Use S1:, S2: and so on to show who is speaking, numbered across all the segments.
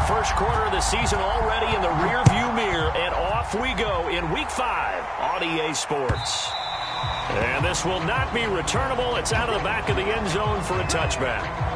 S1: first quarter of the season already in the rearview mirror, and off we go in Week 5 on EA Sports. And this will not be returnable. It's out of the back of the end zone for a touchback.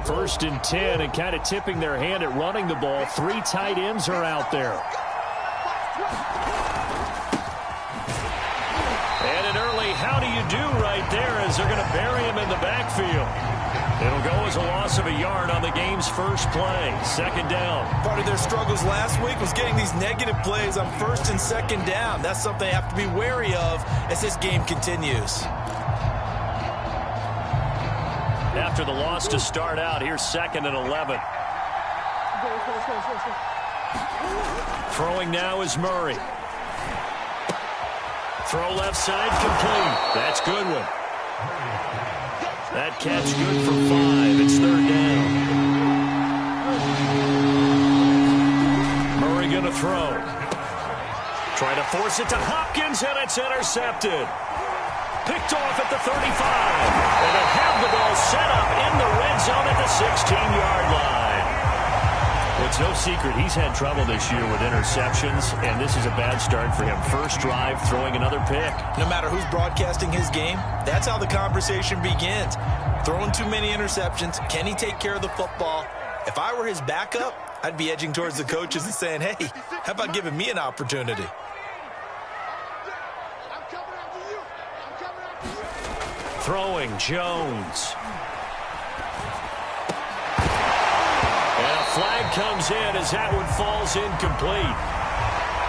S1: First and 10, and kind of tipping their hand at running the ball. 3 tight ends are out there. And an early how do you do right there as they're going to bury him in the backfield. It'll go as a loss of a yard on the game's first play. Second down.
S2: Part of their struggles last week was getting these negative plays on first and second down. That's something they have to be wary of as this game continues.
S1: After the loss to start out, here's 2nd and 11. Throwing now is Murray. Throw left side complete. That's good one. That catch good for 5. It's 3rd down. Murray going to throw. Trying to force it to Hopkins, and it's intercepted. Picked off at the 35. And they have the ball set up in the red zone at the 16-yard line. It's no secret he's had trouble this year with interceptions, and this is a bad start for him. First drive, throwing another pick.
S2: No matter who's broadcasting his game, that's how the conversation begins. Throwing too many interceptions. Can he take care of the football? If I were his backup, I'd be edging towards the coaches and saying, hey, how about giving me an opportunity?
S1: Throwing, Jones. And a flag comes in as that one falls incomplete.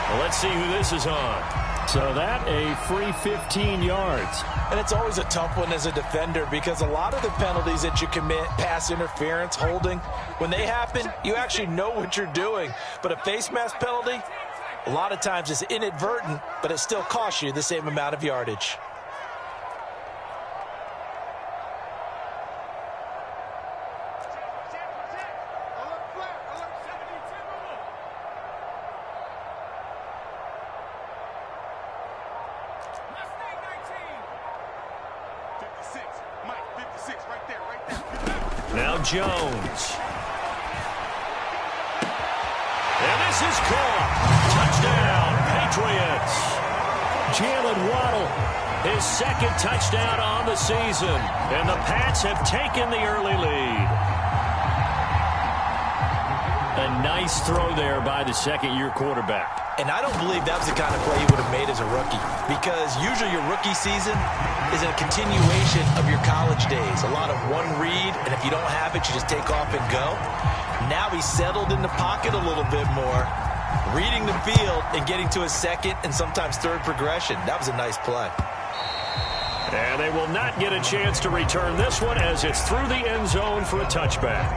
S1: Well, let's see who this is on. So that a free 15 yards.
S2: And it's always a tough one as a defender because a lot of the penalties that you commit, pass interference, holding, when they happen, you actually know what you're doing. But a face mask penalty, a lot of times it's inadvertent, but it still costs you the same amount of yardage.
S1: Now Jones. And this is caught. Touchdown, Patriots. Jalen Waddle, his 2nd touchdown on the season. And the Pats have taken the early lead. A nice throw there by the second-year quarterback.
S2: And I don't believe that was the kind of play he would have made as a rookie, because usually your rookie season is a continuation of your college days. A lot of one read, and if you don't have it, you just take off and go. Now he's settled in the pocket a little bit more, reading the field and getting to his 2nd and sometimes 3rd progression. That was a nice play.
S1: And they will not get a chance to return this one as it's through the end zone for a touchback.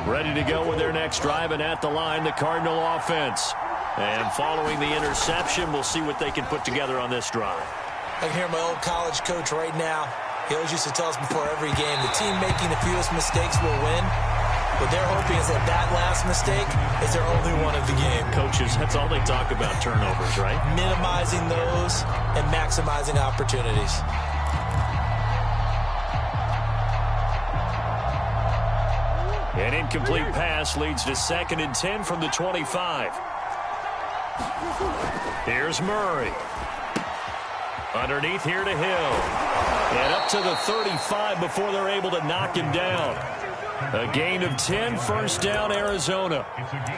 S1: Ready to go with their next drive, and at the line, the Cardinal offense. And following the interception, we'll see what they can put together on this drive.
S2: I can hear my old college coach right now. He always used to tell us before every game, the team making the fewest mistakes will win. What they're hoping is that that last mistake is their only one of the game.
S1: Coaches, that's all they talk about, turnovers, right?
S2: Minimizing those and maximizing opportunities.
S1: An incomplete pass leads to 2nd and 10 from the 25. Here's Murray. Underneath here to Hill. And up to the 35 before they're able to knock him down. A gain of 10, first down, Arizona.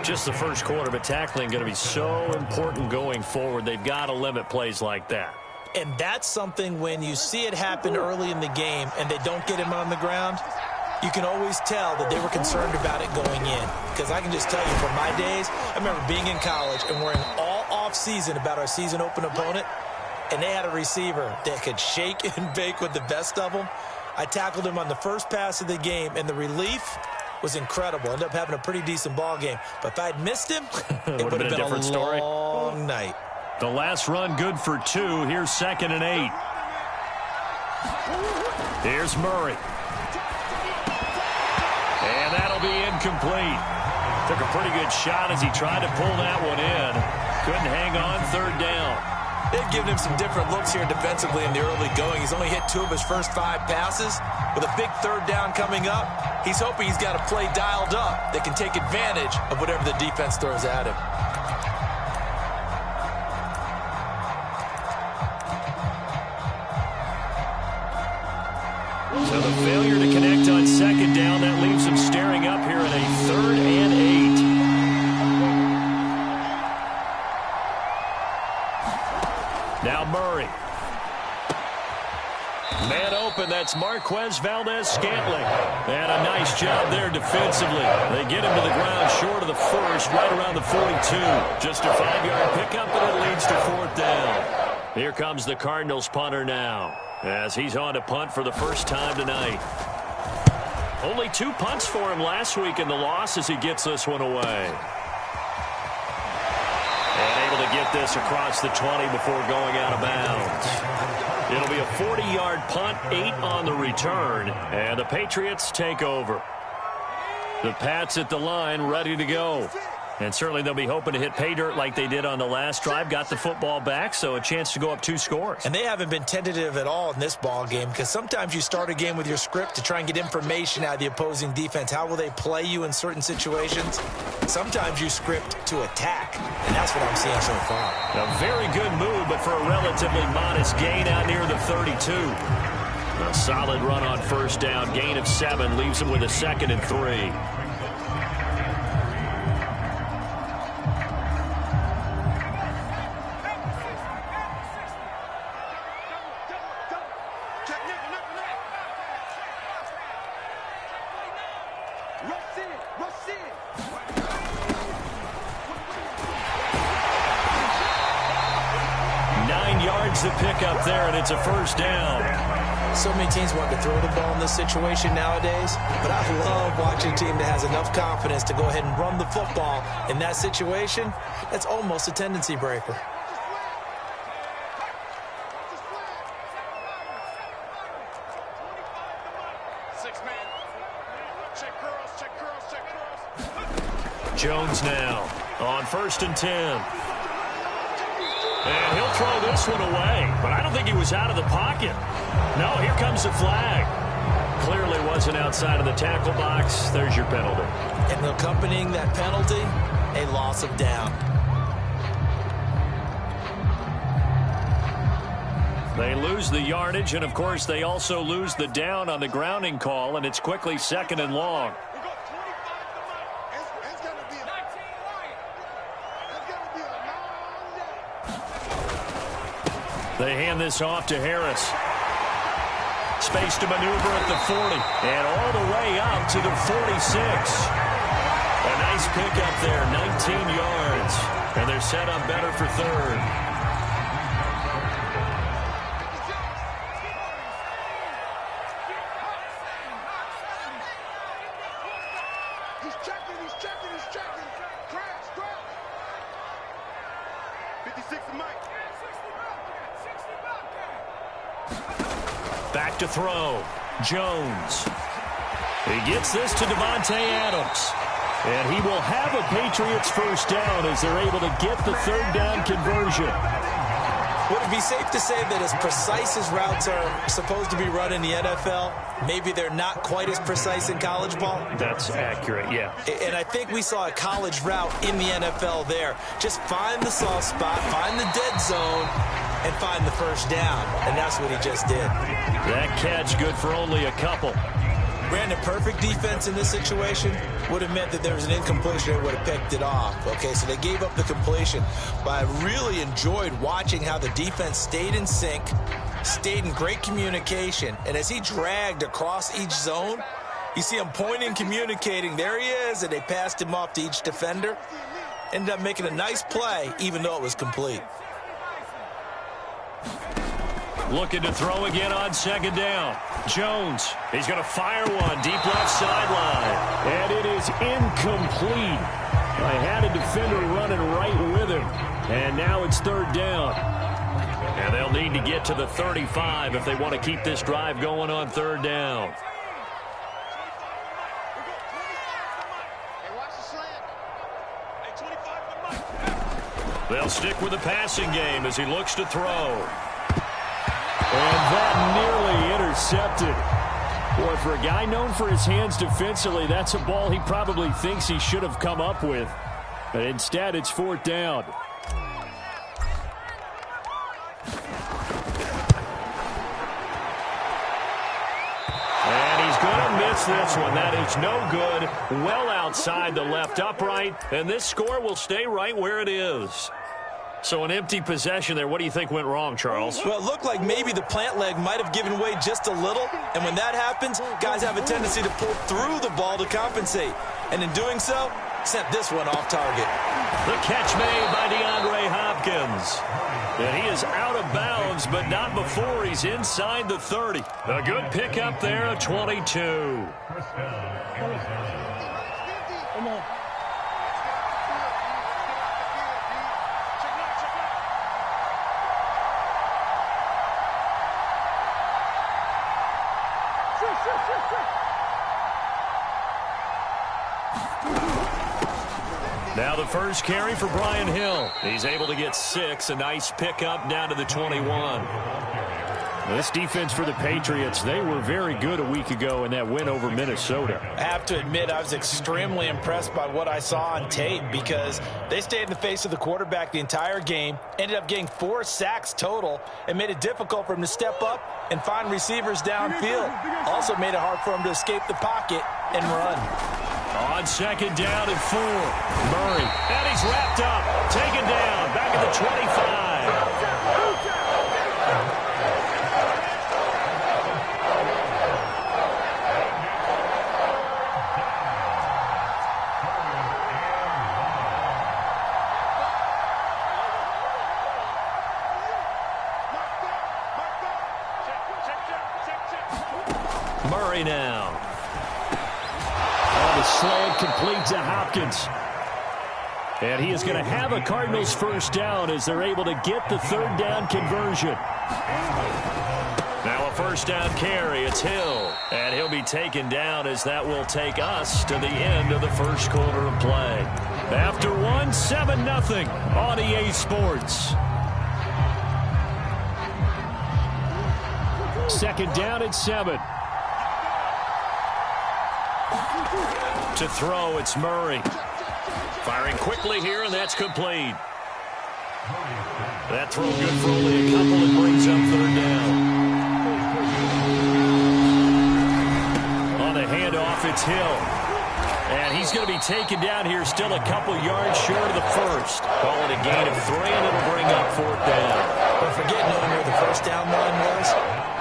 S1: Just the first quarter, but tackling going to be so important going forward. They've got to limit plays like that.
S2: And that's something when you see it happen early in the game and they don't get him on the ground, you can always tell that they were concerned about it going in. Because I can just tell you from my days, I remember being in college and worrying all off-season about our season open opponent, and they had a receiver that could shake and bake with the best of them. I tackled him on the first pass of the game, and the relief was incredible. Ended up having a pretty decent ball game. But if I'd missed him, it would have been a different story. Long night.
S1: The last run good for 2. Here's 2nd and 8. Here's Murray. And that'll be incomplete. Took a pretty good shot as he tried to pull that one in. Couldn't hang on, 3rd down.
S2: They've given him some different looks here defensively in the early going. He's only hit 2 of his first 5 passes. With a big 3rd down coming up, he's hoping he's got a play dialed up that can take advantage of whatever the defense throws at him.
S1: So the failure to connect on 2nd down, that leaves him staring up here at a 3rd and 8. Now Murray. Man open, that's Marquez Valdez-Scantling. And a nice job there defensively. They get him to the ground short of the first, right around the 42. Just a 5-yard pickup, and it leads to 4th down. Here comes the Cardinals punter now, as he's on to punt for the first time tonight. Only 2 punts for him last week in the loss as he gets this one away. And able to get this across the 20 before going out of bounds. It'll be a 40-yard punt, 8 on the return, and the Patriots take over. The Pats at the line, ready to go. And certainly they'll be hoping to hit pay dirt like they did on the last drive. Got the football back, so a chance to go up 2 scores.
S2: And they haven't been tentative at all in this ball game, because sometimes you start a game with your script to try and get information out of the opposing defense. How will they play you in certain situations? Sometimes you script to attack, and that's what I'm seeing so far.
S1: A very good move, but for a relatively modest gain out near the 32. A solid run on 1st down. Gain of 7 leaves him with a 2nd and 3. The pickup there, and it's a 1st down.
S2: So many teams want to throw the ball in this situation nowadays, but I love watching a team that has enough confidence to go ahead and run the football in that situation. That's almost a tendency breaker.
S1: Jones now on 1st and 10. And he'll throw this one away, but I don't think he was out of the pocket. No, here comes the flag. Clearly wasn't outside of the tackle box. There's your penalty.
S2: And accompanying that penalty, a loss of down.
S1: They lose the yardage, and of course they also lose the down on the grounding call, and it's quickly 2nd and long. They hand this off to Harris. Space to maneuver at the 40. And all the way up to the 46. A nice pickup there, 19 yards. And they're set up better for 3rd.
S3: He's checking. Crash. 56 to Mike.
S1: Back to throw. Jones. He gets this to Devontae Adams. And he will have a Patriots 1st down as they're able to get the 3rd down conversion.
S2: Would it be safe to say that as precise as routes are supposed to be run in the NFL, maybe they're not quite as precise in college ball?
S1: That's accurate, yeah.
S2: And I think we saw a college route in the NFL there. Just find the soft spot, find the dead zone, and find the 1st down. And that's what he just did.
S1: That catch good for only a couple.
S2: Brandon, perfect defense in this situation would have meant that there was an incompletion. They would have picked it off. Okay, so they gave up the completion. But I really enjoyed watching how the defense stayed in sync, stayed in great communication, and as he dragged across each zone, you see him pointing, communicating. There he is, and they passed him off to each defender. Ended up making a nice play, even though it was complete.
S1: Looking to throw again on second down. Jones, he's going to fire one deep left sideline. And it is incomplete. I had a defender running right with him. And now it's third down. And they'll need to get to the 35 if they want to keep this drive going on third down. They'll stick with the passing game as he looks to throw. And that nearly intercepted. Boy, for a guy known for his hands defensively, that's a ball he probably thinks he should have come up with. But instead, it's fourth down. And he's going to miss this one. That is no good. Well outside the left upright. And this score will stay right where it is. So an empty possession there. What do you think went wrong, Charles?
S2: Well, it looked like maybe the plant leg might have given way just a little. And when that happens, guys have a tendency to pull through the ball to compensate. And in doing so, sent this one off target.
S1: The catch made by DeAndre Hopkins. And he is out of bounds, but not before he's inside the 30. A good pickup there, a 22.
S3: Come on.
S1: Now the first carry for Brian Hill. He's able to get 6. A nice pickup down to the 21. This defense for the Patriots, they were very good a week ago in that win over Minnesota.
S2: I have to admit, I was extremely impressed by what I saw on tape because they stayed in the face of the quarterback the entire game, ended up getting 4 sacks total, and made it difficult for him to step up and find receivers downfield. Also made it hard for him to escape the pocket and run.
S1: On second down and 4. Murray, and he's wrapped up, taken down, back at the 25. Murray now. On the slant, complete to Hopkins. And he is going to have a Cardinals first down as they're able to get the third down conversion. Now a first down carry. It's Hill. And he'll be taken down as that will take us to the end of the first quarter of play. After 7-0 on EA Sports. Second down and 7. To throw, it's Murray. Firing quickly here, and that's complete. That throw good for only a couple and brings up third down. On the handoff, it's Hill. And he's going to be taken down here, still a couple yards short of the first. Call it a gain of 3, and it'll bring up fourth down.
S2: But forget knowing where the first down line was.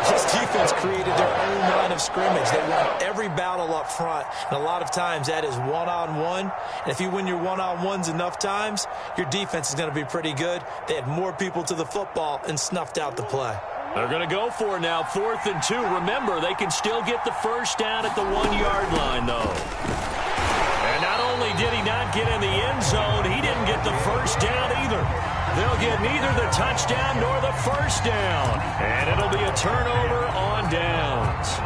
S2: This defense created their own line of scrimmage. They won every battle up front, and a lot of times that is one-on-one. And if you win your one-on-ones enough times, your defense is going to be pretty good. They had more people to the football and snuffed out the play.
S1: They're going to go for it now, 4th and 2. Remember, they can still get the first down at the 1-yard line, though. And not only did he not get in the end zone, he didn't get the first down either. They'll get neither the touchdown nor the first down. And it'll be a turnover on downs.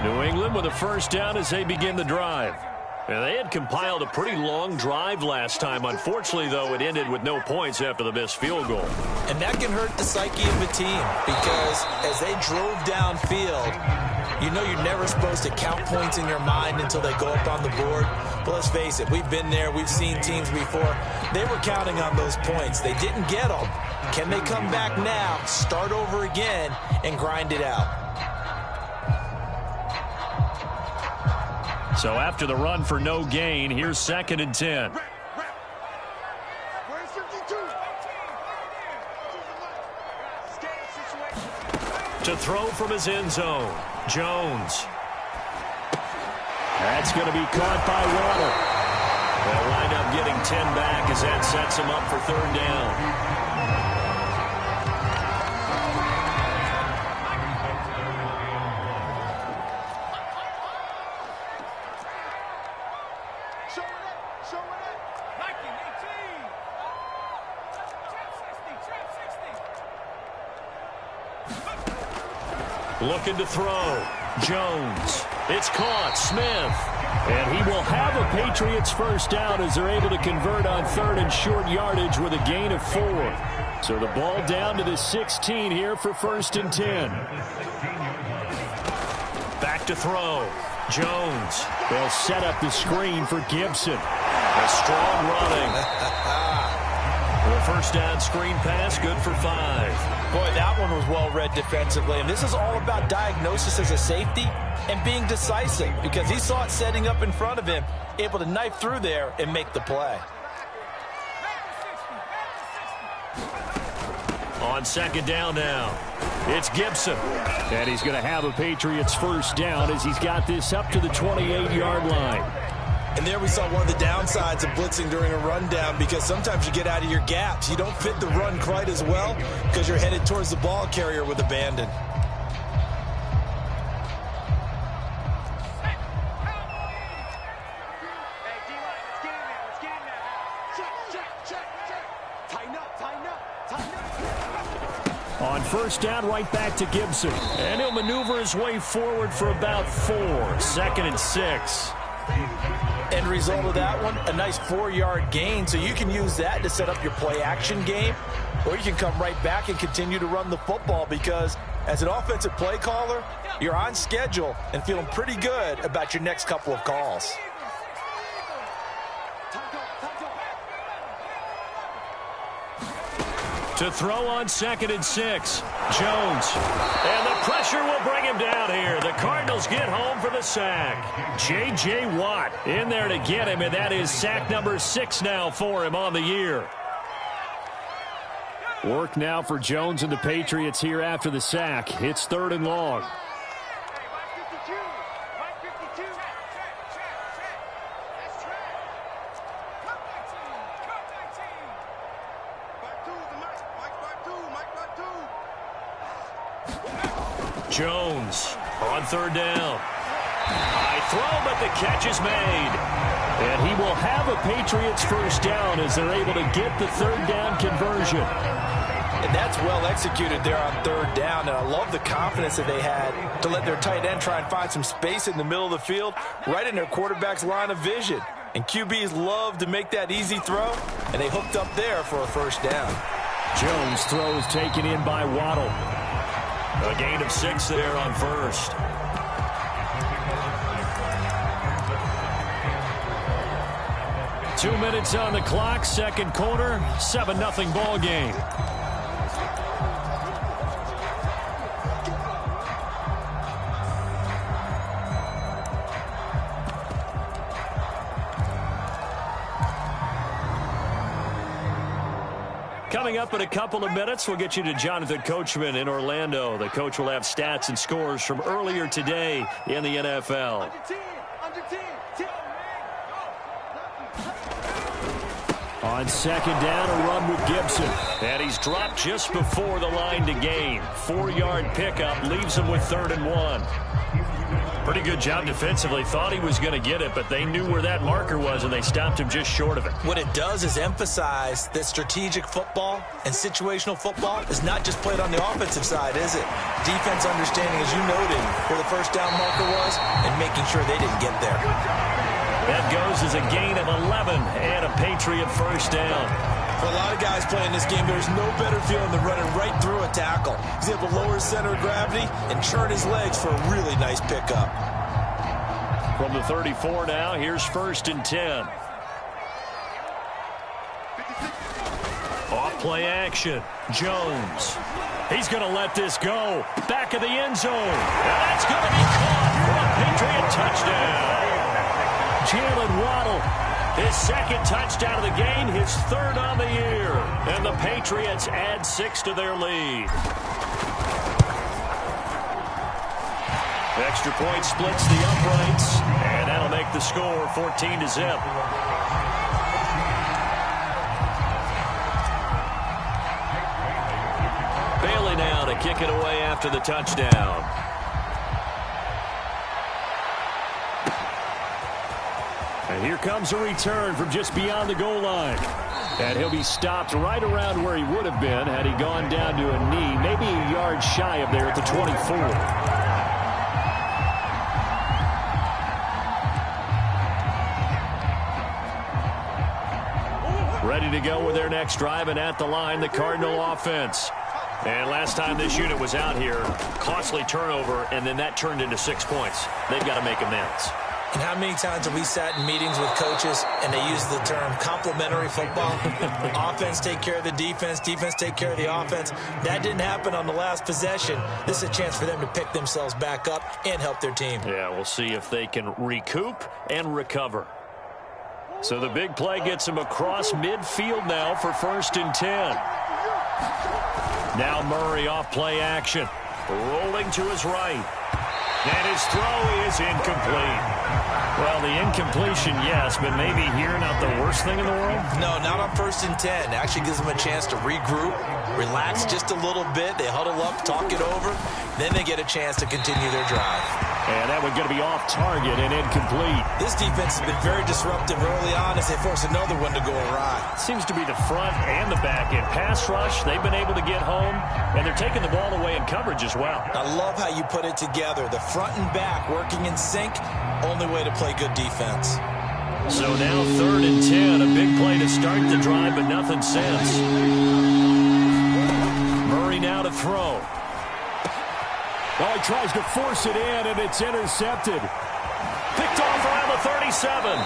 S1: New England with a first down as they begin the drive. And they had compiled a pretty long drive last time. Unfortunately, though, it ended with no points after the missed field goal.
S2: And that can hurt the psyche of a team because as they drove downfield, You know you're never supposed to count points in your mind until they go up on the board. But let's face it, we've been there. We've seen teams before. They were counting on those points. They didn't get them. Can they come back now, start over again, and grind it out?
S1: So after the run for no gain, here's 2nd and 10. To throw from his end zone, Jones. That's going to be caught by Waddle. They'll wind up getting 10 back as that sets him up for 3rd down. Looking to throw. Jones. It's caught. Smith. And he will have a Patriots first down as they're able to convert on 3rd and short yardage with a gain of 4. So the ball down to the 16 here for 1st and 10. Back to throw. Jones. They'll set up the screen for Gibson. A strong running. The first down screen pass, good for 5.
S2: Boy, that one was well read defensively. And this is all about diagnosis as a safety and being decisive, because he saw it setting up in front of him, able to knife through there and make the play.
S1: On 2nd down now, it's Gibson. And he's going to have a Patriots first down as he's got this up to the 28-yard line.
S2: And there we saw one of the downsides of blitzing during a rundown, because sometimes you get out of your gaps. You don't fit the run quite as well because you're headed towards the ball carrier with abandon.
S1: On 1st down, right back to Gibson. And he'll maneuver his way forward for about 4. 2nd and 6.
S2: End result of that one, a nice 4-yard gain, so you can use that to set up your play-action game, or you can come right back and continue to run the football, because as an offensive play caller, you're on schedule and feeling pretty good about your next couple of calls.
S1: To throw on 2nd and 6, Jones. And the pressure will bring him down here. The Cardinals get home for the sack. J.J. Watt in there to get him, and that is sack number 6 now for him on the year. Work now for Jones and the Patriots here after the sack. It's 3rd and long. Jones on 3rd down. High throw, but the catch is made. And he will have a Patriots first down as they're able to get the 3rd down conversion.
S2: And that's well executed there on 3rd down. And I love the confidence that they had to let their tight end try and find some space in the middle of the field, right in their quarterback's line of vision. And QBs love to make that easy throw, and they hooked up there for a first down.
S1: Jones throws taken in by Waddle. A gain of 6 there on 1st. Two minutes on the clock, 2nd quarter, 7-0 ball game. Coming up in a couple of minutes, we'll get you to Jonathan Coachman in Orlando. The coach will have stats and scores from earlier today in the NFL. On 2nd down, a run with Gibson. And he's dropped just before the line to gain. 4-yard pickup leaves him with 3rd and 1. Pretty good job defensively. Thought he was going to get it, but they knew where that marker was, and they stopped him just short of it.
S2: What it does is emphasize that strategic football and situational football is not just played on the offensive side, is it? Defense understanding, as you noted, where the first down marker was and making sure they didn't get there.
S1: That goes as a gain of 11 and a Patriot first down.
S2: For a lot of guys playing this game, there's no better feeling than running right through a tackle. He's able to lower his center of gravity and churn his legs for a really nice pickup.
S1: From the 34 now, here's 1st and 10. Off play action. Jones. He's going to let this go. Back of the end zone. That's going to be caught for a Patriot touchdown. Jalen Waddle, his 2nd touchdown of the game, his 3rd on the year. And the Patriots add 6 to their lead. Extra point splits the uprights, and that'll make the score 14-0. Bailey now to kick it away after the touchdown. And here comes a return from just beyond the goal line. And he'll be stopped right around where he would have been had he gone down to a knee, maybe a yard shy of there at the 24. Ready to go with their next drive, and at the line, the Cardinal offense. And last time this unit was out here, costly turnover, and then that turned into 6 points. They've got to make amends.
S2: And how many times have we sat in meetings with coaches and they use the term complementary football? Offense take care of the defense, defense take care of the offense. That didn't happen on the last possession. This is a chance for them to pick themselves back up and help their team. Yeah,
S1: we'll see if they can recoup and recover. So the big play gets him across midfield now for 1st and 10. Now Murray off play action. Rolling to his right. And his throw is incomplete. Well, the incompletion, yes, but maybe here not the worst thing in the world?
S2: No, not on 1st and 10. Actually gives them a chance to regroup, relax just a little bit. They huddle up, talk it over. Then they get a chance to continue their drive.
S1: And that one's going to be off target and incomplete.
S2: This defense has been very disruptive early on as they force another one to go awry.
S1: Seems to be the front and the back end. Pass rush, they've been able to get home, and they're taking the ball away in coverage as well.
S2: I love how you put it together. The front and back working in sync, only way to play good defense.
S1: So now 3rd and 10, a big play to start the drive, but nothing since. Murray now to throw. Oh, he tries to force it in, and it's intercepted. Picked off around the 37.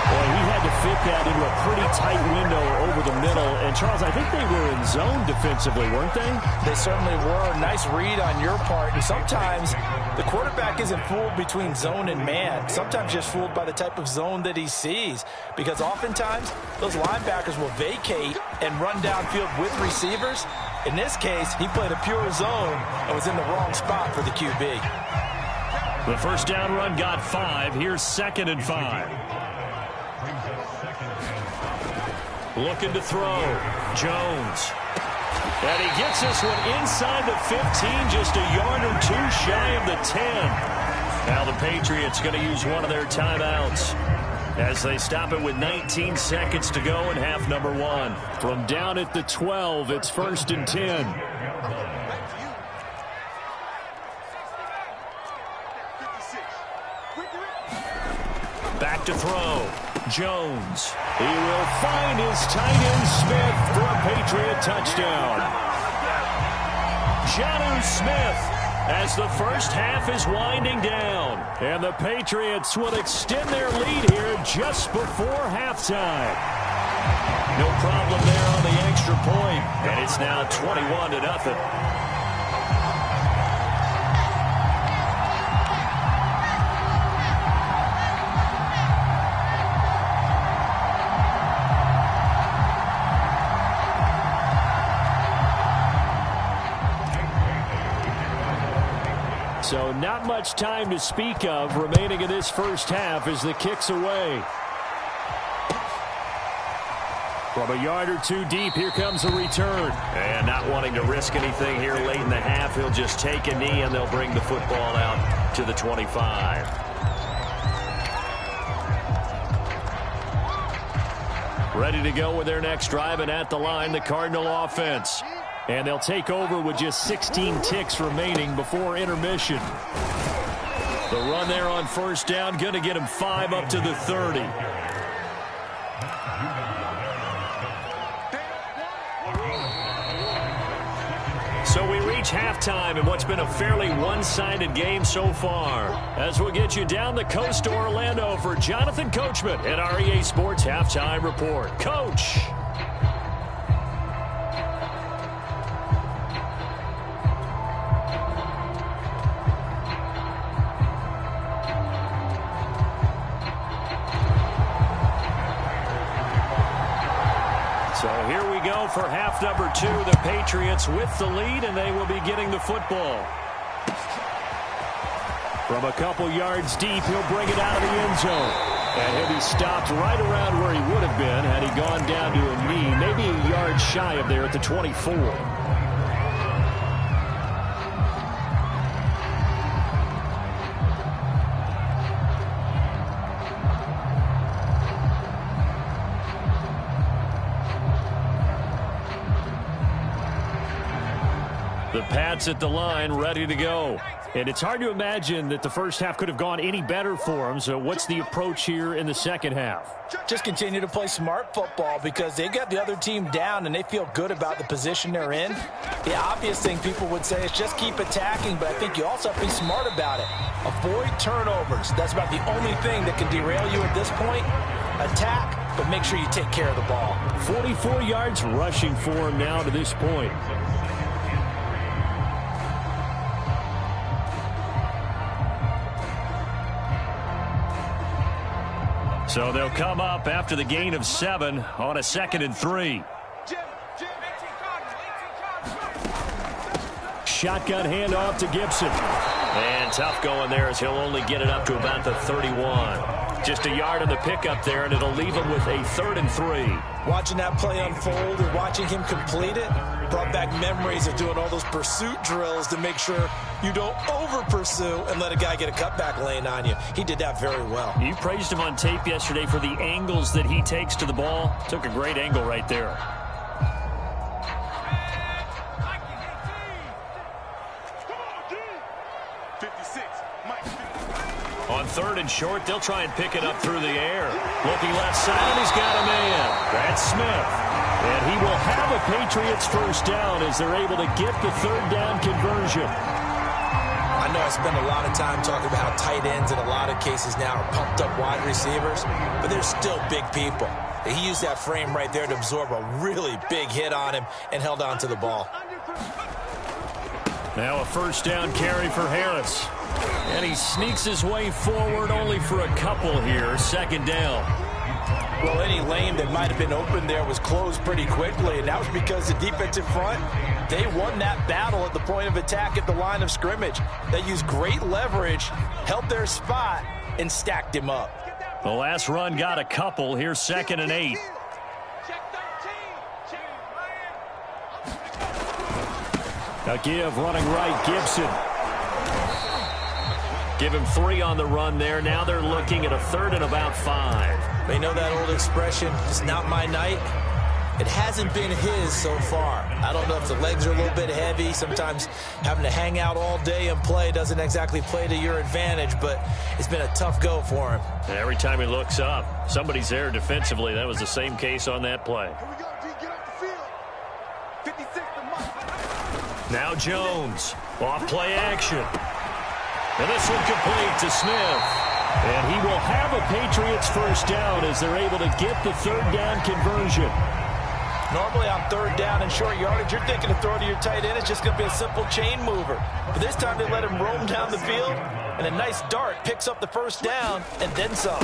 S1: Boy, he had to fit that into a pretty tight window over the middle. And, Charles, I think they were in zone defensively, weren't they?
S4: They certainly were. Nice read on your part. And sometimes the quarterback isn't fooled between zone and man. Sometimes just fooled by the type of zone that he sees. Because oftentimes, those linebackers will vacate and run downfield with receivers. In this case, he played a pure zone and was in the wrong spot for the QB.
S1: The first down run got 5. Here's 2nd and 5. Looking to throw. Jones. And he gets this one inside the 15, just a yard or 2 shy of the 10. Now the Patriots going to use one of their timeouts as they stop it with 19 seconds to go in half number 1. From down at the 12, it's 1st and 10. Back to throw. Jones. He will find his tight end Smith for a Patriot touchdown. Jonnu Smith as the first half is winding down. And the Patriots will extend their lead here just before halftime. No problem there on the extra point. And it's now 21-0. So not much time to speak of remaining in this first half as the kick's away. From a yard or 2 deep, here comes a return. And not wanting to risk anything here late in the half, he'll just take a knee and they'll bring the football out to the 25. Ready to go with their next drive, and at the line, the Cardinal offense. And they'll take over with just 16 ticks remaining before intermission. The run there on first down, going to get him 5 up to the 30. reach halftime in what's been a fairly one-sided game so far. As we'll get you down the coast to Orlando for Jonathan Coachman at our EA Sports Halftime Report. Coach. So here we go for half number 2. The Patriots with the lead, and they will be getting the football. From a couple yards deep, he'll bring it out of the end zone. And he'll be stopped right around where he would have been had he gone down to a knee, maybe a yard shy of there at the 24. The Pats at the line, ready to go. And it's hard to imagine that the first half could have gone any better for them. So what's the approach here in the second half?
S4: Just continue to play smart football because they got the other team down and they feel good about the position they're in. The obvious thing people would say is just keep attacking, but I think you also have to be smart about it. Avoid turnovers. That's about the only thing that can derail you at this point. Attack, but make sure you take care of the ball.
S1: 44 yards rushing for him now to this point. So they'll come up after the gain of 7 on a 2nd and 3. Shotgun handoff to Gibson. And tough going there as he'll only get it up to about the 31. Just a yard on the pickup there, and it'll leave him with a 3rd and 3.
S2: Watching that play unfold and watching him complete it brought back memories of doing all those pursuit drills to make sure you don't over-pursue and let a guy get a cutback lane on you. He did that very well.
S1: You praised him on tape yesterday for the angles that he takes to the ball. Took a great angle right there. On 3rd and short, they'll try and pick it up through the air. Looking left side, and he's got a man. That's Smith. And he will have a Patriots first down as they're able to get the 3rd down conversion.
S2: I know I spend a lot of time talking about how tight ends in a lot of cases now are pumped up wide receivers, but they're still big people. He used that frame right there to absorb a really big hit on him and held on to the ball.
S1: Now a first down carry for Harris. And he sneaks his way forward only for a couple here. 2nd down.
S4: Well, any lane that might have been open there was closed pretty quickly, and that was because the defensive front, they won that battle at the point of attack at the line of scrimmage. They used great leverage, held their spot, and stacked him up.
S1: The last run got a couple. Here's 2nd and 8. A give running right, Gibson. Give him 3 on the run there. Now they're looking at a 3rd and about 5.
S2: They know that old expression, it's not my night. It hasn't been his so far. I don't know if the legs are a little bit heavy. Sometimes having to hang out all day and play doesn't exactly play to your advantage, but it's been a tough go for him.
S1: And every time he looks up, somebody's there defensively. That was the same case on that play.
S3: Here we go, D. Get off the field. 56 to Mike.
S1: Now Jones. Off play action. And this one complete to Smith. And he will have a Patriots first down as they're able to get the 3rd down conversion.
S4: Normally on 3rd down and short yardage, you're thinking to throw to your tight end. It's just going to be a simple chain mover. But this time they let him roam down the field, and a nice dart picks up the first down and then some.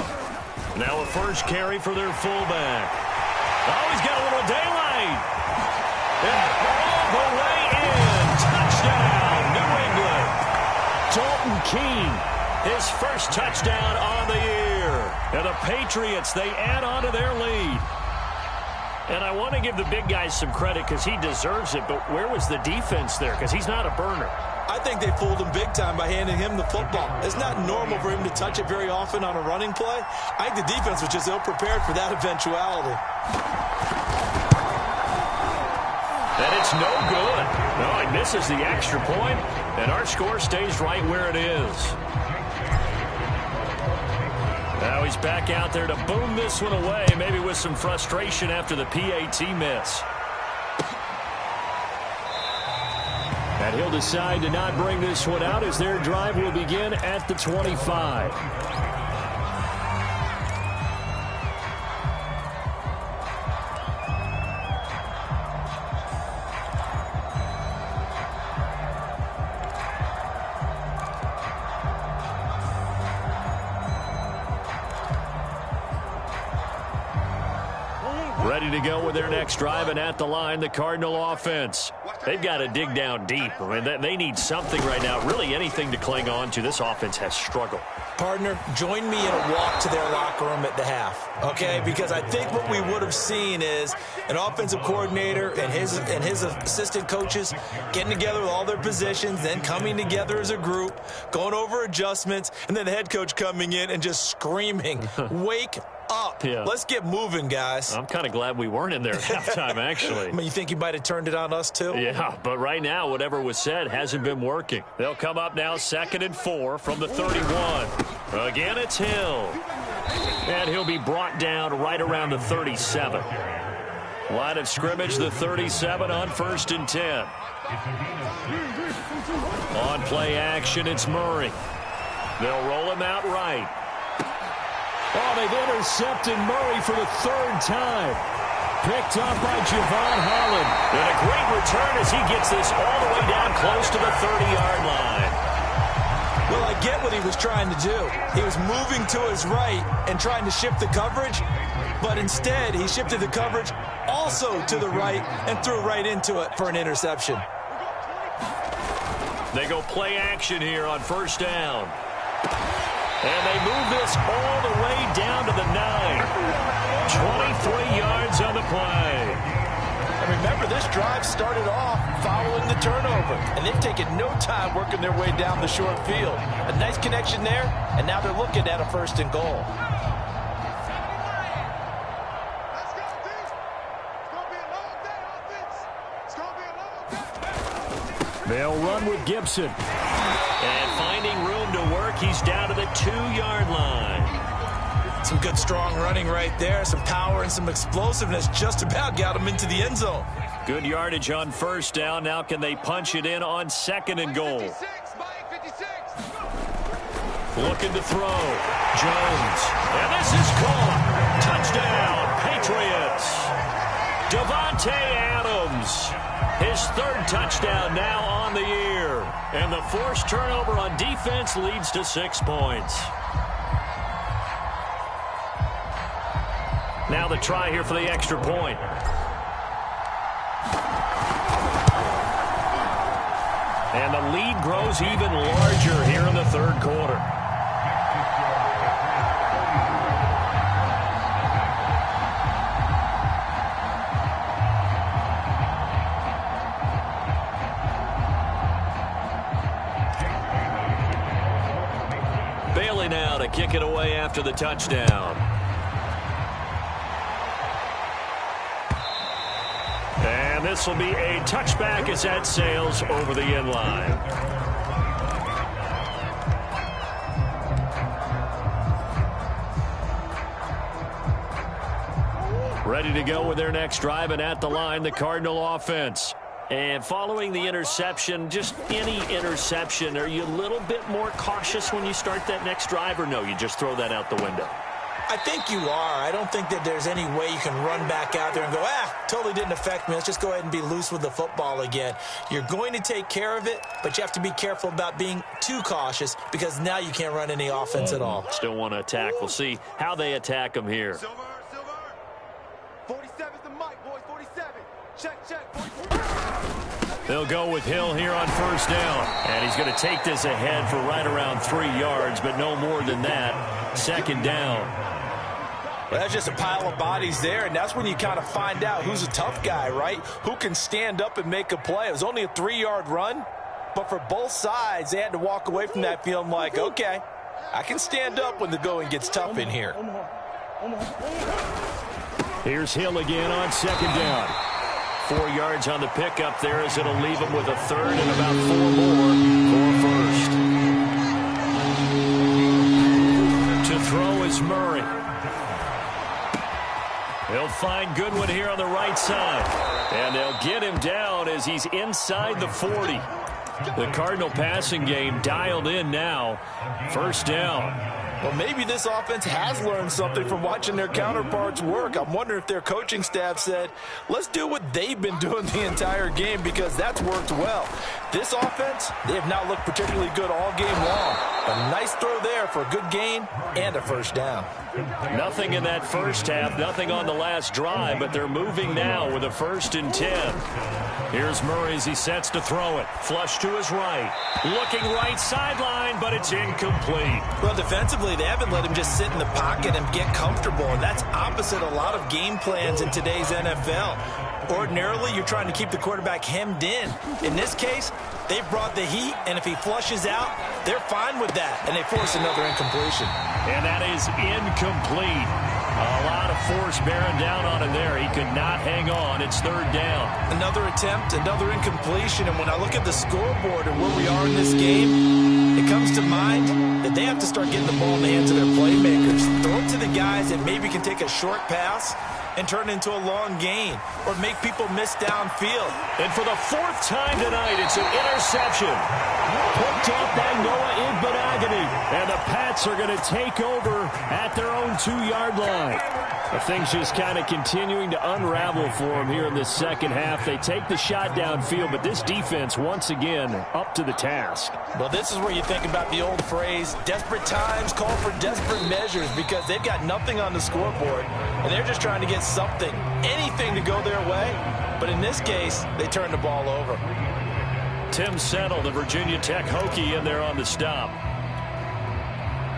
S1: Now a first carry for their fullback. Oh, he's got a little daylight. And all the way in. Touchdown, New England. Dalton Keene, his first touchdown on the year. And the Patriots, they add on to their lead. And I want to give the big guys some credit because he deserves it, but where was the defense there? Because he's not a burner.
S2: I think they fooled him big time by handing him the football. It's not normal for him to touch it very often on a running play. I think the defense was just ill-prepared for that eventuality.
S1: And it's no good. No, he misses the extra point, and our score stays right where it is. Now he's back out there to boom this one away, maybe with some frustration after the PAT miss. And And he'll decide to not bring this one out as their drive will begin at the 25. Ready to go with their next drive, and at the line, the Cardinal offense. They've got to dig down deep. I mean, they need something right now, really anything to cling on to. This offense has struggled.
S2: Partner, join me in a walk to their locker room at the half, okay? Because I think what we would have seen is an offensive coordinator and his assistant coaches getting together with all their positions, then coming together as a group, going over adjustments, and then the head coach coming in and just screaming, wake up. Yeah. Let's get moving, guys.
S1: I'm kind of glad we weren't in there at halftime, actually.
S2: I mean, you think he might have turned it on us, too?
S1: Yeah, but right now, whatever was said hasn't been working. They'll come up now 2nd and 4 from the 31. Again, it's Hill. And he'll be brought down right around the 37. Line of scrimmage, the 37 on 1st and 10. On play action, it's Murray. They'll roll him out right. Oh, they've intercepted Murray for the 3rd time. Picked up by Javon Holland. And a great return as he gets this all the way down close to the 30-yard line.
S2: Well, I get what he was trying to do. He was moving to his right and trying to shift the coverage, but instead he shifted the coverage also to the right and threw right into it for an interception.
S1: They go play action here on 1st down. And they move this all the way down to the 9. 23 yards on the play.
S4: And remember, this drive started off following the turnover, and they've taken no time working their way down the short field. A nice connection there, and now they're looking at a 1st and goal.
S1: They'll run with Gibson. And finding room to work, he's down to the 2-yard line.
S2: Some good, strong running right there. Some power and some explosiveness just about got him into the end zone.
S1: Good yardage on 1st down. Now can they punch it in on 2nd and goal? Looking to throw. Jones. And this is caught. Touchdown, Patriots. Davante Adams. His 3rd touchdown now on the year. And the forced turnover on defense leads to 6 points. Now the try here for the extra point. And the lead grows even larger here in the 3rd quarter. Bailey now to kick it away after the touchdown. And this will be a touchback as that sails over the end line. Ready to go with their next drive, and at the line, the Cardinal offense. And following the interception, just any interception, are you a little bit more cautious when you start that next drive, or no, you just throw that out the window?
S2: I think you are. I don't think that there's any way you can run back out there and go, totally didn't affect me. Let's just go ahead and be loose with the football again. You're going to take care of it, but you have to be careful about being too cautious because now you can't run any offense at all.
S1: Still want to attack. We'll see how they attack them here.
S3: Silver. 47's the mic, boys. 47. Check.
S1: They'll go with Hill here on 1st down. And he's going to take this ahead for right around 3 yards, but no more than that. 2nd down.
S4: Well, that's just a pile of bodies there, and that's when you kind of find out who's a tough guy, right? Who can stand up and make a play. It was only a 3-yard run, but for both sides, they had to walk away from that feeling like, okay, I can stand up when the going gets tough in here.
S1: Here's Hill again on 2nd down. 4 yards on the pickup there as it'll leave him with a 3rd and about 4 more for 1st. To throw is Murray. He'll find Goodwin here on the right side. And they'll get him down as he's inside the 40. The Cardinal passing game dialed in now. First down.
S4: Well, maybe this offense has learned something from watching their counterparts work. I'm wondering if their coaching staff said, let's do what they've been doing the entire game, because that's worked well. This offense, they have not looked particularly good all game long. A nice throw there for a good gain and a first down.
S1: Nothing in that first half, nothing on the last drive, but they're moving now with a 1st and 10. Here's Murray as he sets to throw it. Flush to his right. Looking right sideline, but it's incomplete.
S4: Well, defensively, they haven't let him just sit in the pocket and get comfortable, and that's opposite a lot of game plans in today's NFL. Ordinarily, you're trying to keep the quarterback hemmed in. In this case, they've brought the heat, and if he flushes out, they're fine with that, and they force another incompletion.
S1: And that is incomplete. A lot of force bearing down on him there. He could not hang on. It's 3rd down.
S4: Another attempt, another incompletion, and when I look at the scoreboard and where we are in this game, it comes to mind that they have to start getting the ball in the hands of their playmakers. Throw it to the guys that maybe can take a short pass and turn it into a long gain, or make people miss downfield.
S1: And for the 4th time tonight, it's an interception. Picked off by Noah Igbinoghene. And the Pats are going to take over at their own 2-yard line. The thing's just kind of continuing to unravel for them here in this second half. They take the shot downfield, but this defense, once again, up to the task.
S4: Well, this is where you think about the old phrase, desperate times call for desperate measures, because they've got nothing on the scoreboard, and they're just trying to get something, anything to go their way. But in this case, they turn the ball over.
S1: Tim Settle, the Virginia Tech Hokie, in there on the stop.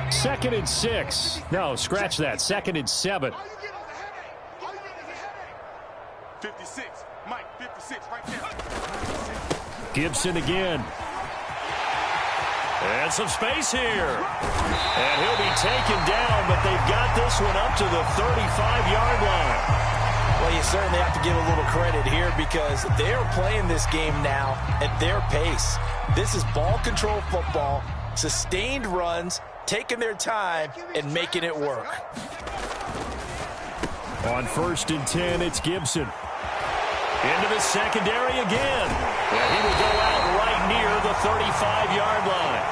S1: 2nd and 6. No, scratch that. 2nd and 7.
S3: 56. Mike, 56 right there.
S1: Gibson again. And some space here. And he'll be taken down, but they've got this one up to the 35-yard line.
S4: Well, you certainly have to give a little credit here, because they're playing this game now at their pace. This is ball control football, sustained runs, taking their time and making it work.
S1: On 1st and 10, it's Gibson. Into the secondary again. And he will go out right near the 35-yard line.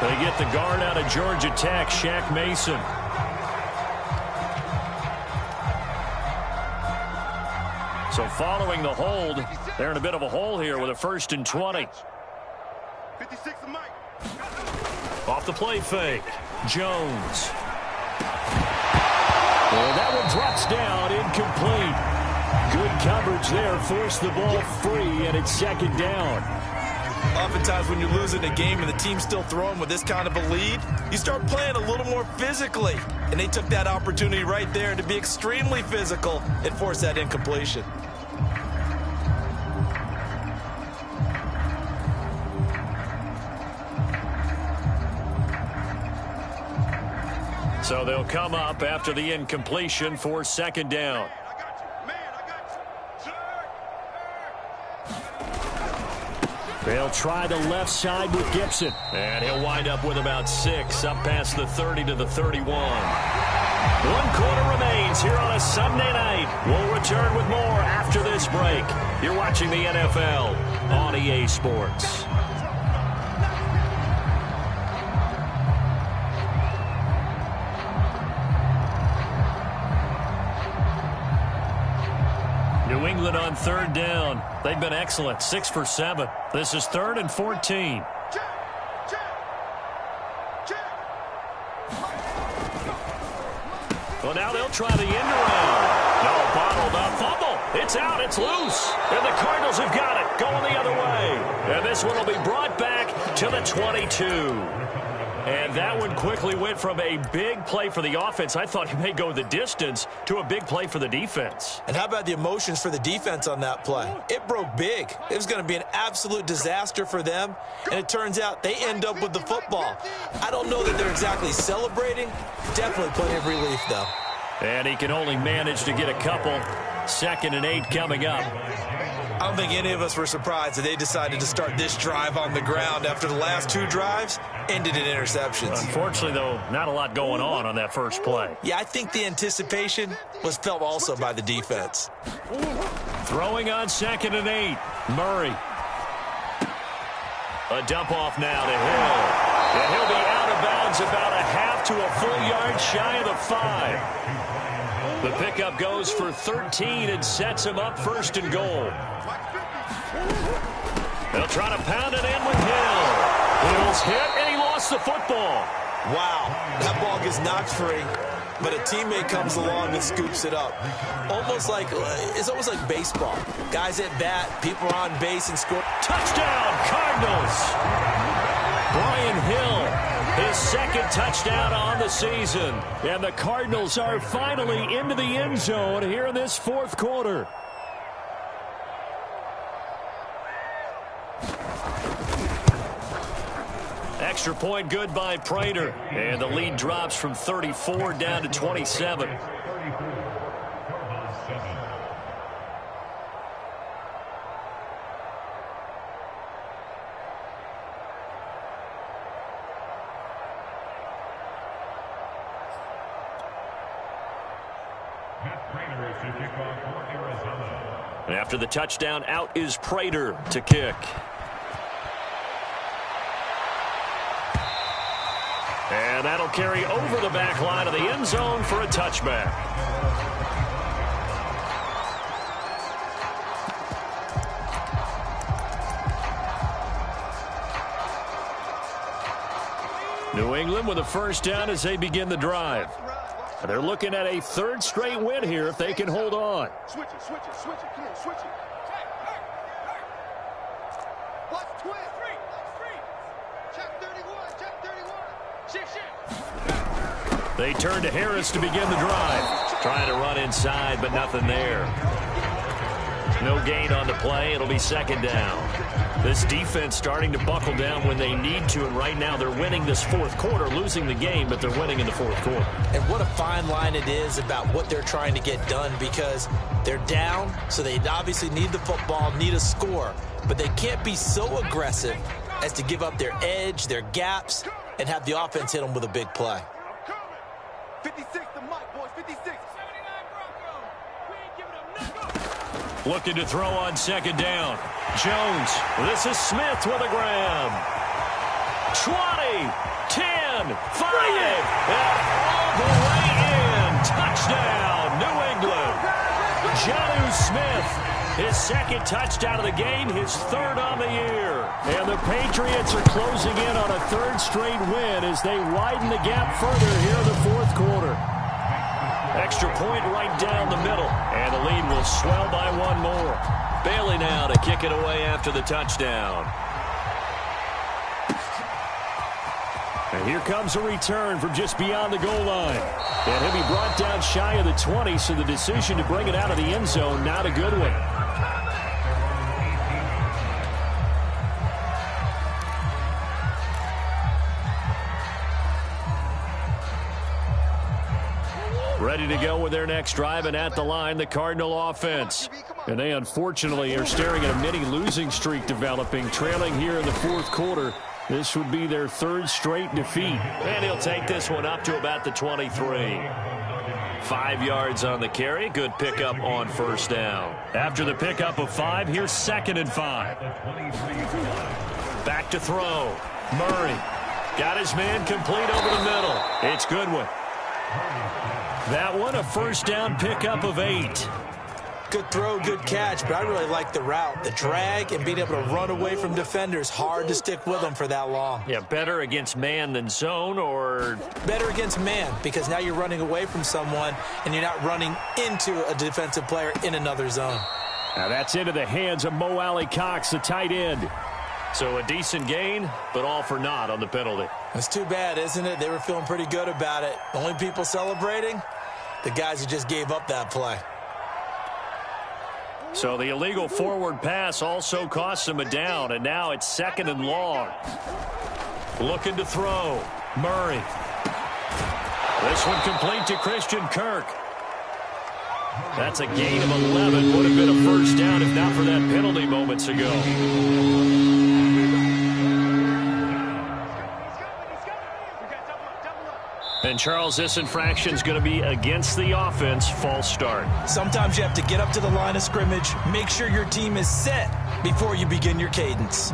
S1: They get the guard out of Georgia Tech, Shaq Mason. So following the hold, they're in a bit of a hole here with a 1st and 20.
S3: 56 to Mike.
S1: Off the play fake. Jones. Well, that one drops down, incomplete. Good coverage there, forced the ball free, and it's 2nd down.
S4: Oftentimes when you're losing a game and the team's still throwing with this kind of a lead, you start playing a little more physically. And they took that opportunity right there to be extremely physical and force that incompletion.
S1: So they'll come up after the incompletion for 2nd down. They'll try the left side with Gibson. And he'll wind up with about 6, up past the 30 to the 31. 1 quarter remains here on a Sunday night. We'll return with more after this break. You're watching the NFL on EA Sports. New England on 3rd down. They've been excellent, 6 for 7. This is 3rd and 14. Well, now they'll try the end around. No, bottled up fumble. It's out, it's loose. And the Cardinals have got it, going the other way. And this one will be brought back to the 22. And that one quickly went from a big play for the offense, I thought he may go the distance, to a big play for the defense.
S4: And how about the emotions for the defense on that play? It broke big. It was going to be an absolute disaster for them, and it turns out they end up with the football. I don't know that they're exactly celebrating. Definitely plenty of relief, though.
S1: And he can only manage to get a couple. 2nd and 8 coming up.
S2: I don't think any of us were surprised that they decided to start this drive on the ground after the last 2 drives ended in interceptions.
S1: Unfortunately, though, not a lot going on that first play.
S2: Yeah, I think the anticipation was felt also by the defense.
S1: Throwing on 2nd and 8. Murray. A dump off now to Hill. And he'll be out of bounds about a half to a full yard shy of the 5. The pickup goes for 13 and sets him up 1st and goal. They'll try to pound it in with Hill. Hill's hit, and he lost the football.
S2: Wow, that ball gets knocked free, but a teammate comes along and scoops it up. It's almost like baseball. Guys at bat, people are on base and score.
S1: Touchdown, Cardinals. Brian Hill, his 2nd touchdown on the season. And the Cardinals are finally into the end zone here in this 4th quarter. Extra point good by Prater. And the lead drops from 34 down to 27. And after the touchdown, out is Prater to kick. And that'll carry over the back line of the end zone for a touchback. New England with a 1st down as they begin the drive. They're looking at a 3rd straight win here if they can hold on.
S3: Switch it, switch it, switch it. Come on, switch it. Watch twist. Check 31, check 31. Shift.
S1: They turn to Harris to begin the drive. Trying to run inside, but nothing there. No gain on the play. It'll be 2nd down. This defense starting to buckle down when they need to, and right now they're winning this 4th quarter, losing the game, but they're winning in the 4th quarter.
S2: And what a fine line it is about what they're trying to get done, because they're down, so they obviously need the football, need a score, but they can't be so aggressive as to give up their edge, their gaps, and have the offense hit them with a big play.
S3: 56 the mic, boys, 56. 79 Broncos. We ain't giving up nothing.
S1: Looking to throw on 2nd down. Jones. This is Smith with a grab. 20, 10, 5, and all the way in. Touchdown, New England. Jonnu Smith, his 2nd touchdown of the game, his 3rd on the year. And the Patriots are closing in on a 3rd straight win as they widen the gap further here in the 4th quarter. Extra point right down the middle, and the lead will swell by 1 more. Bailey now to kick it away after the touchdown. And here comes a return from just beyond the goal line. And he'll be brought down shy of the 20, so the decision to bring it out of the end zone, not a good one. Ready to go with their next drive, and at the line, the Cardinal offense. And they unfortunately are staring at a mini losing streak developing, trailing here in the 4th quarter. This would be their 3rd straight defeat. And he'll take this one up to about the 23. 5 yards on the carry. Good pickup on 1st down. After the pickup of 5, here's 2nd and 5. Back to throw. Murray got his man complete over the middle. It's Goodwin. That one, a 1st down pickup of 8.
S2: Good throw, good catch, but I really like the route. The drag and being able to run away from defenders, hard to stick with them for that long.
S1: Yeah, better against man than zone, or?
S2: Better against man, because now you're running away from someone and you're not running into a defensive player in another zone.
S1: Now that's into the hands of Mo Alley Cox, the tight end. So a decent gain, but all for naught on the penalty.
S2: It's too bad, isn't it? They were feeling pretty good about it. The only people celebrating, the guys who just gave up that play.
S1: So the illegal forward pass also cost him a down, and now it's 2nd and long. Looking to throw. Murray. This one complete to Christian Kirk. That's a gain of 11. Would have been a first down if not for that penalty moments ago. And Charles, this infraction is going to be against the offense. False start.
S2: Sometimes you have to get up to the line of scrimmage, make sure your team is set before you begin your cadence.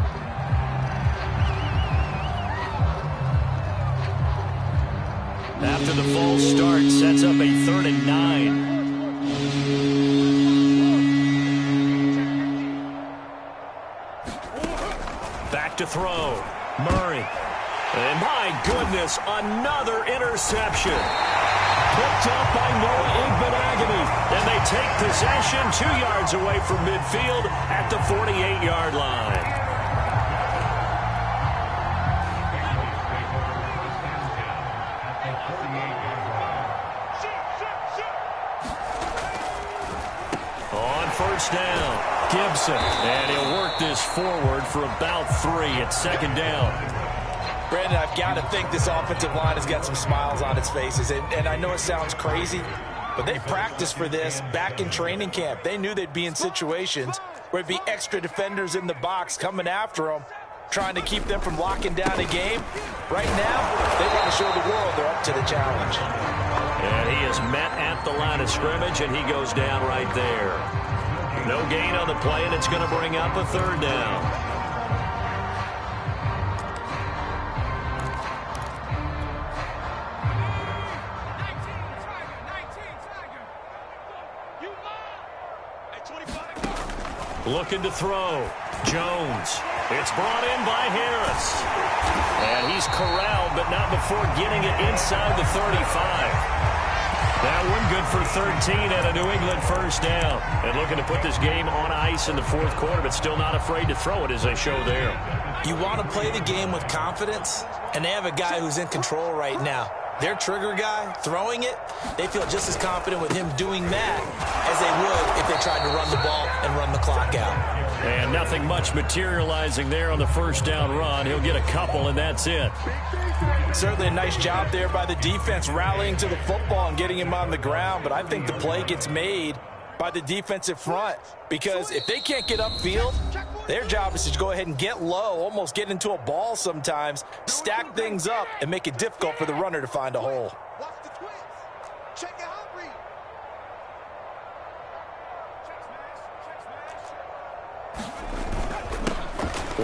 S1: After the false start, sets up a 3rd and 9. Back to throw. Murray. And my goodness, another interception. Picked up by Noah Igbenogany. And they take possession 2 yards away from midfield at the 48-yard line. On first down, Gibson. And he'll work this forward for about 3 at 2nd down.
S2: Brandon, I've got to think this offensive line has got some smiles on its faces. And I know it sounds crazy, but they practiced for this back in training camp. They knew they'd be in situations where it'd be extra defenders in the box coming after them, trying to keep them from locking down a game. Right now, they want to show the world they're up to the challenge.
S1: And he is met at the line of scrimmage, and he goes down right there. No gain on the play, and it's going to bring up a 3rd down. Looking to throw. Jones. It's brought in by Harris. And he's corralled, but not before getting it inside the 35. That one good for 13 and a New England first down. And looking to put this game on ice in the 4th quarter, but still not afraid to throw it as they show there.
S2: You want to play the game with confidence, and they have a guy who's in control right now. Their trigger guy, throwing it, they feel just as confident with him doing that as they would if they tried to run the ball and run the clock out.
S1: And nothing much materializing there on the first down run. He'll get a couple, and that's it.
S2: Certainly a nice job there by the defense rallying to the football and getting him on the ground, but I think the play gets made by the defensive front because if they can't get upfield, their job is to go ahead and get low, almost get into a ball sometimes, stack things up, and make it difficult for the runner to find a hole.
S3: Watch the twins. Check it out, read.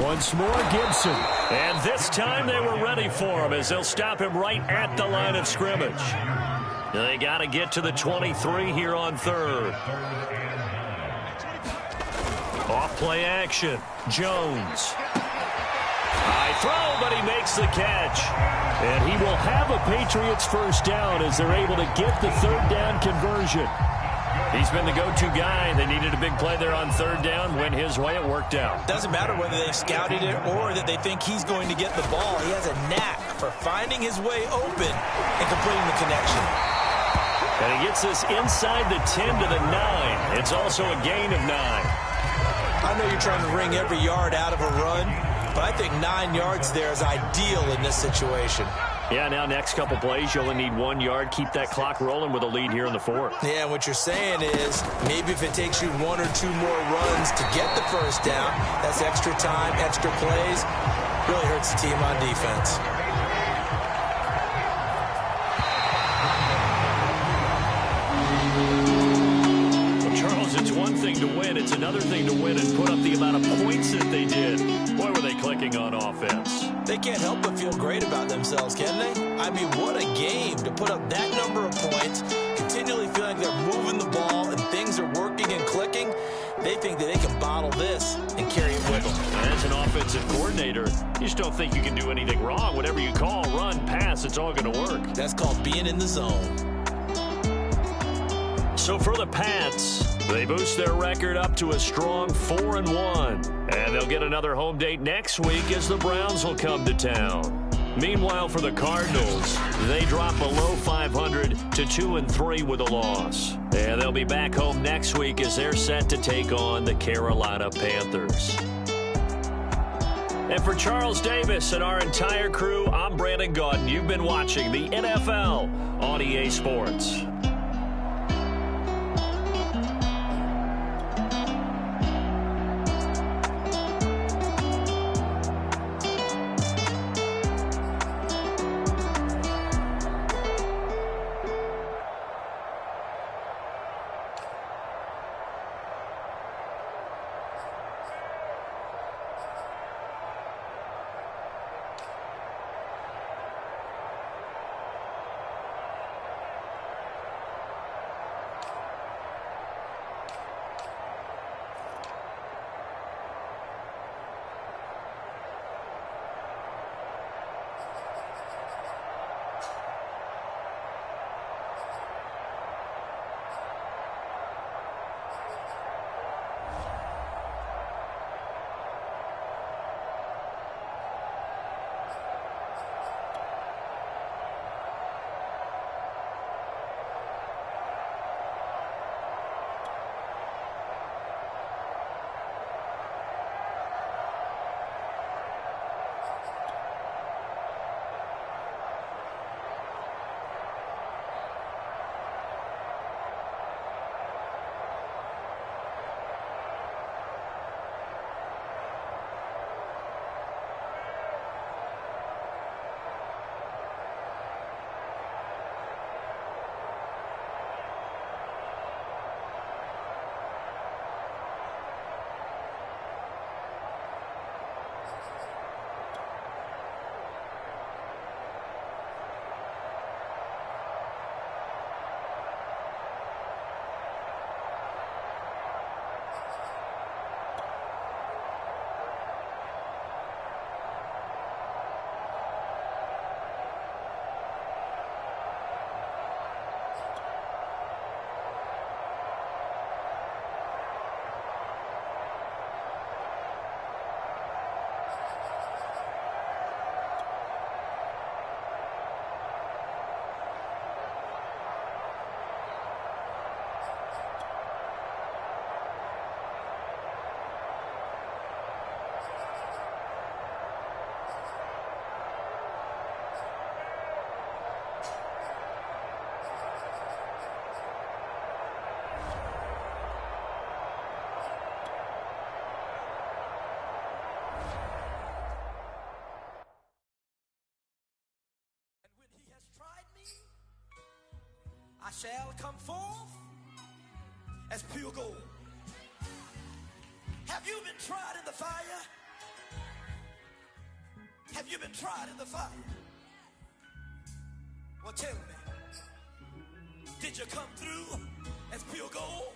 S1: Once more, Gibson. And this time they were ready for him as they'll stop him right at the line of scrimmage. They got to get to the 23 here on 3rd. Off play action. Jones. High throw, but he makes the catch. And he will have a Patriots first down as they're able to get the 3rd down conversion. He's been the go-to guy. They needed a big play there on 3rd down. Went his way. It worked out.
S2: Doesn't matter whether they scouted it or that they think he's going to get the ball. He has a knack for finding his way open and completing the connection.
S1: And he gets this inside the 10 to the 9. It's also a gain of 9.
S2: I know you're trying to wring every yard out of a run, but I think 9 yards there is ideal in this situation.
S1: Yeah, now next couple plays, you only need 1 yard. Keep that clock rolling with a lead here in the 4th.
S2: Yeah, and what you're saying is maybe if it takes you 1 or 2 more runs to get the first down, that's extra time, extra plays. Really hurts the team on defense.
S1: It's one thing to win. It's another thing to win and put up the amount of points that they did. Boy, were they clicking on offense.
S2: They can't help but feel great about themselves, can they? I mean, what a game to put up that number of points, continually feeling they're moving the ball and things are working and clicking. They think that they can bottle this and carry it with them.
S1: As an offensive coordinator, you just don't think you can do anything wrong. Whatever you call, run, pass, it's all going to work.
S2: That's called being in the zone.
S1: So for the Pats, they boost their record up to a strong 4-1. And they'll get another home date next week as the Browns will come to town. Meanwhile, for the Cardinals, they drop below 500 to 2-3 with a loss. And they'll be back home next week as they're set to take on the Carolina Panthers. And for Charles Davis and our entire crew, I'm Brandon Gaudin. You've been watching the NFL on EA Sports.
S5: shall come forth as pure gold. Have you been tried in the fire? Have you been tried in the fire? Well, tell me, did you come through as pure gold?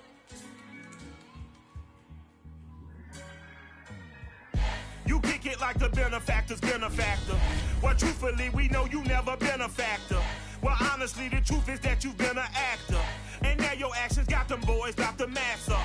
S6: You kick it like the benefactor's benefactor. Well, truthfully, we know you never been a factor. Well, honestly, the truth is that you've been an actor. And now your actions got them boys about to mass up.